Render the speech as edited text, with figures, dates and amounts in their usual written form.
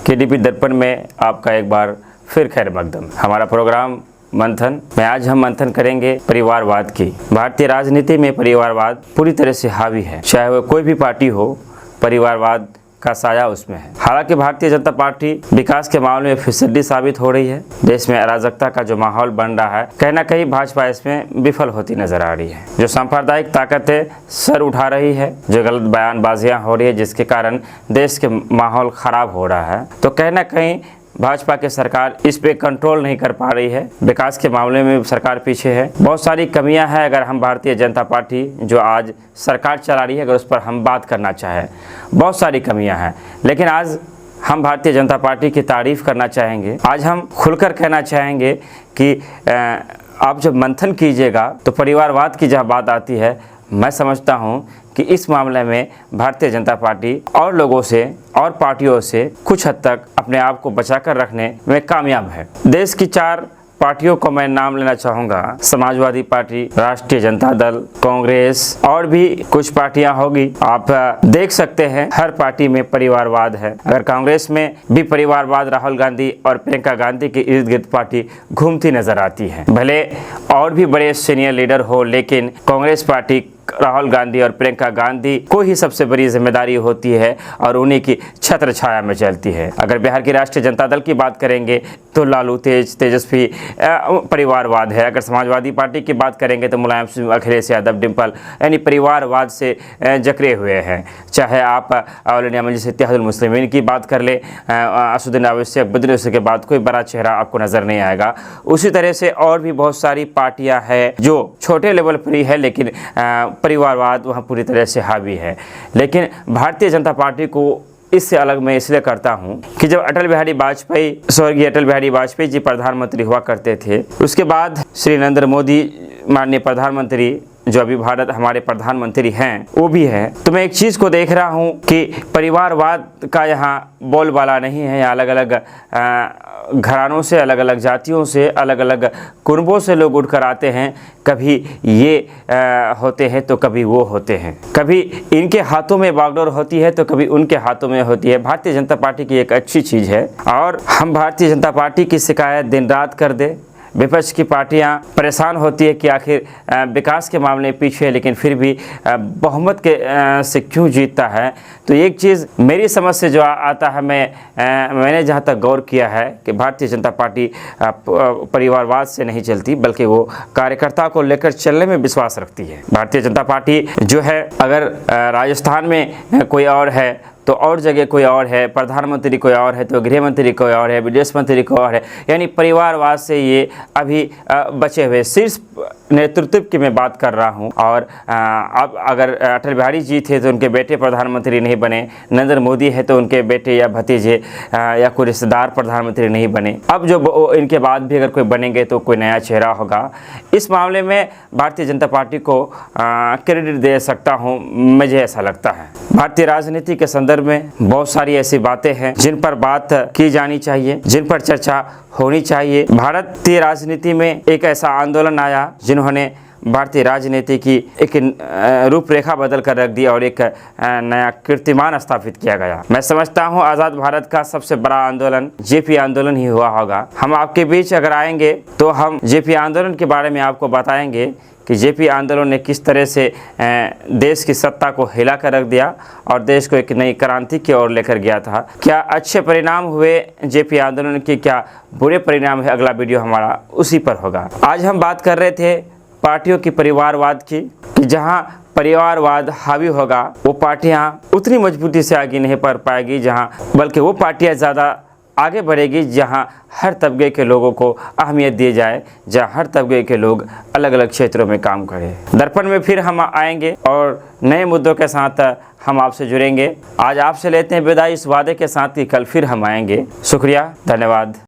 KDP दर्पण में आपका एक बार फिर खैर मकदम। हमारा प्रोग्राम मंथन में आज हम मंथन करेंगे परिवारवाद की। भारतीय राजनीति में परिवारवाद पूरी तरह से हावी है, चाहे वह कोई भी पार्टी हो, परिवारवाद का साया उसमें है। हालांकि भारतीय जनता पार्टी विकास के मामले में फिसड्डी साबित हो रही है। देश में अराजकता का जो माहौल बन रहा है, कहीं ना कहीं भाजपा इसमें विफल होती नजर आ रही है। जो सांप्रदायिक ताकतें सर उठा रही है, जो गलत बयानबाजियां हो रही है, जिसके कारण देश के माहौल खराब हो रहा है, तो कहीं ना कहीं भाजपा की सरकार इस पे कंट्रोल नहीं कर पा रही है। विकास के मामले में सरकार पीछे है। बहुत सारी कमियां हैं। अगर हम भारतीय जनता पार्टी जो आज सरकार चला रही है, अगर उस पर हम बात करना चाहें, बहुत सारी कमियां हैं, लेकिन आज हम भारतीय जनता पार्टी की तारीफ करना चाहेंगे। आज हम खुलकर कहना चाहेंगे कि आप जब मंथन कीजिएगा तो परिवारवाद की जहाँ बात आती है, मैं समझता हूँ कि इस मामले में भारतीय जनता पार्टी और लोगों से और पार्टियों से कुछ हद तक अपने आप को बचाकर रखने में कामयाब है। देश की 4 पार्टियों को मैं नाम लेना चाहूँगा। समाजवादी पार्टी, राष्ट्रीय जनता दल, कांग्रेस और भी कुछ पार्टियां होगी। आप देख सकते हैं हर पार्टी में परिवारवाद है। अगर कांग्रेस में भी परिवारवाद राहुल गांधी और प्रियंका गांधी के इर्द गिर्द पार्टी घूमती नजर आती है। भले और भी बड़े सीनियर लीडर हो, लेकिन कांग्रेस पार्टी राहुल गांधी और प्रियंका गांधी को ही सबसे बड़ी जिम्मेदारी होती है और उन्हीं की छत्र छाया में चलती है। अगर बिहार की राष्ट्रीय जनता दल की बात करेंगे तो लालू, तेजस्वी परिवारवाद है। अगर समाजवादी पार्टी की बात करेंगे तो मुलायम सिंह, अखिलेश यादव, डिम्पल, यानी परिवारवाद से जकड़े हुए हैं। चाहे आप ऑल इंडिया मजलिस इत्तेहादुल मुस्लिमीन की बात कर ले, असदुद्दीन ओवैसी, अकबरुद्दीन ओवैसी के बाद कोई बड़ा चेहरा आपको नजर नहीं आएगा। उसी तरह से और भी बहुत सारी पार्टियां हैं जो छोटे लेवल पर ही है, लेकिन परिवारवाद वहाँ पूरी तरह से हावी है। लेकिन भारतीय जनता पार्टी को इससे अलग मैं इसलिए करता हूँ कि जब स्वर्गीय अटल बिहारी वाजपेयी जी प्रधानमंत्री हुआ करते थे, उसके बाद श्री नरेंद्र मोदी माननीय प्रधानमंत्री, जो अभी भारत हमारे प्रधानमंत्री हैं, वो भी है, तो मैं एक चीज़ को देख रहा हूँ कि परिवारवाद का यहाँ बोलबाला नहीं है। अलग अलग घरानों से, अलग अलग जातियों से, अलग अलग कुनबों से लोग उठकर आते हैं। कभी ये होते हैं तो कभी वो होते हैं, कभी इनके हाथों में बागडोर होती है तो कभी उनके हाथों में होती है। भारतीय जनता पार्टी की एक अच्छी चीज़ है और हम भारतीय जनता पार्टी की शिकायत दिन रात कर दे। विपक्ष की पार्टियां परेशान होती है कि आखिर विकास के मामले में पीछे है, लेकिन फिर भी बहुमत के से क्यों जीतता है। तो एक चीज़ मेरी समझ से जो आता है, मैंने जहां तक गौर किया है कि भारतीय जनता पार्टी परिवारवाद से नहीं चलती, बल्कि वो कार्यकर्ता को लेकर चलने में विश्वास रखती है। भारतीय जनता पार्टी जो है, अगर राजस्थान में कोई और है तो और जगह कोई और है, प्रधानमंत्री कोई और है तो गृह मंत्री कोई और है, विदेश मंत्री कोई और है, यानी परिवारवाद से ये अभी बचे हुए। शीर्ष नेतृत्व की मैं बात कर रहा हूँ। और अब अगर अटल बिहारी जी थे तो उनके बेटे प्रधानमंत्री नहीं बने, नरेंद्र मोदी है तो उनके बेटे या भतीजे या कोई रिश्तेदार प्रधानमंत्री नहीं बने। अब जो इनके बाद भी अगर कोई बनेंगे तो कोई नया चेहरा होगा। इस मामले में भारतीय जनता पार्टी को क्रेडिट दे सकता हूँ, मुझे ऐसा लगता है। भारतीय राजनीति के संदर्भ में बहुत सारी ऐसी बातें हैं जिन पर बात की जानी चाहिए, जिन पर चर्चा होनी चाहिए। भारतीय राजनीति में एक ऐसा आंदोलन आया जिन्होंने भारतीय राजनीति की एक रूपरेखा बदल कर रख दी और एक नया कीर्तिमान स्थापित किया गया। मैं समझता हूं आज़ाद भारत का सबसे बड़ा आंदोलन जेपी आंदोलन ही हुआ होगा। हम आपके बीच अगर आएंगे तो हम जेपी आंदोलन के बारे में आपको बताएंगे कि जेपी आंदोलन ने किस तरह से देश की सत्ता को हिला कर रख दिया और देश को एक नई क्रांति की ओर लेकर गया था। क्या अच्छे परिणाम हुए जेपी आंदोलन के, क्या बुरे परिणाम है, अगला वीडियो हमारा उसी पर होगा। आज हम बात कर रहे थे पार्टियों की परिवारवाद की, कि जहां परिवारवाद हावी होगा वो पार्टियां उतनी मजबूती से आगे नहीं बढ़ पाएगी, बल्कि वो पार्टियां ज़्यादा आगे बढ़ेगी जहां हर तबके के लोगों को अहमियत दी जाए, जहां हर तबके के लोग अलग अलग क्षेत्रों में काम करें। दर्पण में फिर हम आएंगे और नए मुद्दों के साथ हम आपसे जुड़ेंगे। आज आपसे लेते हैं विदाई इस वादे के साथ कि कल फिर हम आएंगे। शुक्रिया, धन्यवाद।